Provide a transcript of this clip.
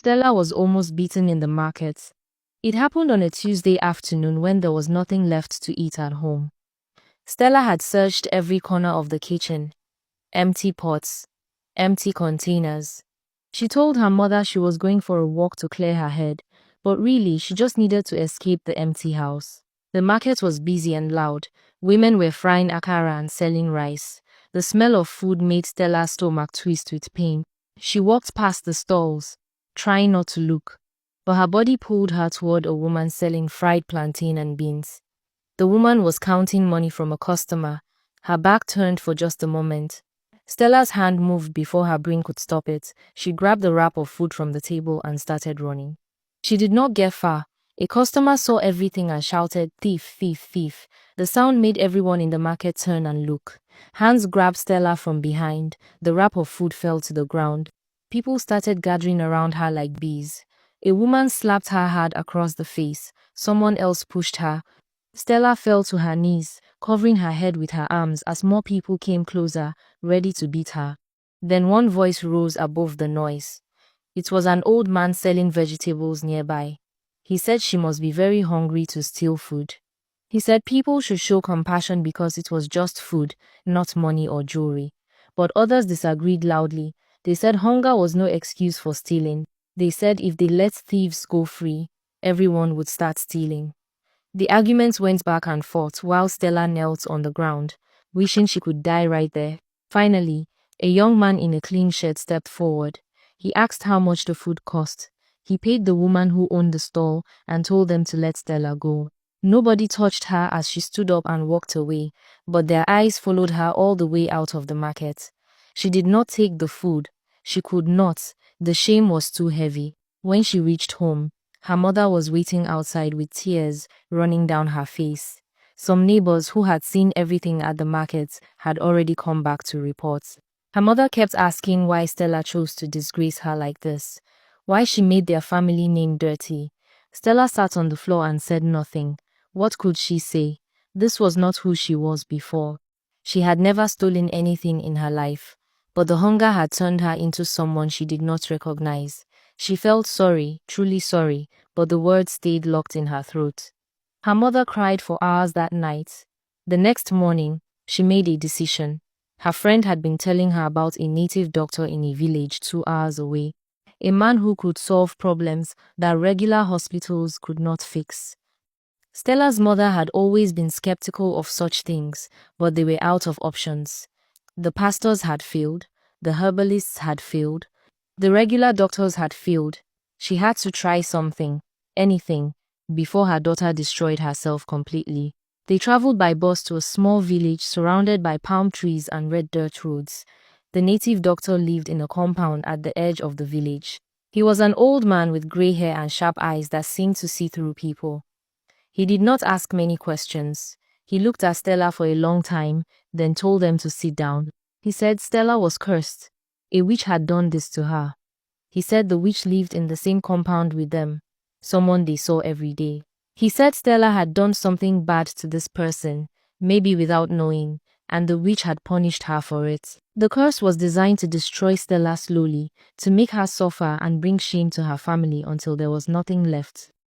Stella was almost beaten in the market. It happened on a Tuesday afternoon when there was nothing left to eat at home. Stella had searched every corner of the kitchen. Empty pots, empty containers. She told her mother she was going for a walk to clear her head, but really she just needed to escape the empty house. The market was busy and loud. Women were frying akara and selling rice. The smell of food made Stella's stomach twist with pain. She walked past the stalls, trying not to look, but her body pulled her toward a woman selling fried plantain and beans. The woman was counting money from a customer. Her back turned for just a moment. Stella's hand moved before her brain could stop it. She grabbed the wrap of food from the table and started running. She did not get far. A customer saw everything and shouted, "Thief, thief, thief." The sound made everyone in the market turn and look. Hands grabbed Stella from behind. The wrap of food fell to the ground. People started gathering around her like bees. A woman slapped her hard across the face. Someone else pushed her. Stella fell to her knees, covering her head with her arms as more people came closer, ready to beat her. Then one voice rose above the noise. It was an old man selling vegetables nearby. He said she must be very hungry to steal food. He said people should show compassion because it was just food, not money or jewelry. But others disagreed loudly. They said hunger was no excuse for stealing. They said if they let thieves go free, everyone would start stealing. The arguments went back and forth while Stella knelt on the ground, wishing she could die right there. Finally, a young man in a clean shirt stepped forward. He asked how much the food cost. He paid the woman who owned the stall and told them to let Stella go. Nobody touched her as she stood up and walked away, but their eyes followed her all the way out of the market. She did not take the food. She could not. The shame was too heavy. When she reached home, her mother was waiting outside with tears running down her face. Some neighbors who had seen everything at the market had already come back to report. Her mother kept asking why Stella chose to disgrace her like this, why she made their family name dirty. Stella sat on the floor and said nothing. What could she say? This was not who she was before. She had never stolen anything in her life, but the hunger had turned her into someone she did not recognize. She felt sorry, truly sorry, but the words stayed locked in her throat. Her mother cried for hours that night. The next morning, she made a decision. Her friend had been telling her about a native doctor in a village 2 hours away, a man who could solve problems that regular hospitals could not fix. Stella's mother had always been skeptical of such things, but they were out of options. The pastors had failed, the herbalists had failed, the regular doctors had failed. She had to try something, anything, before her daughter destroyed herself completely. They traveled by bus to a small village surrounded by palm trees and red dirt roads. The native doctor lived in a compound at the edge of the village. He was an old man with gray hair and sharp eyes that seemed to see through people. He did not ask many questions. He looked at Stella for a long time, then told them to sit down. He said Stella was cursed. A witch had done this to her. He said the witch lived in the same compound with them, someone they saw every day. He said Stella had done something bad to this person, maybe without knowing, and the witch had punished her for it. The curse was designed to destroy Stella slowly, to make her suffer and bring shame to her family until there was nothing left.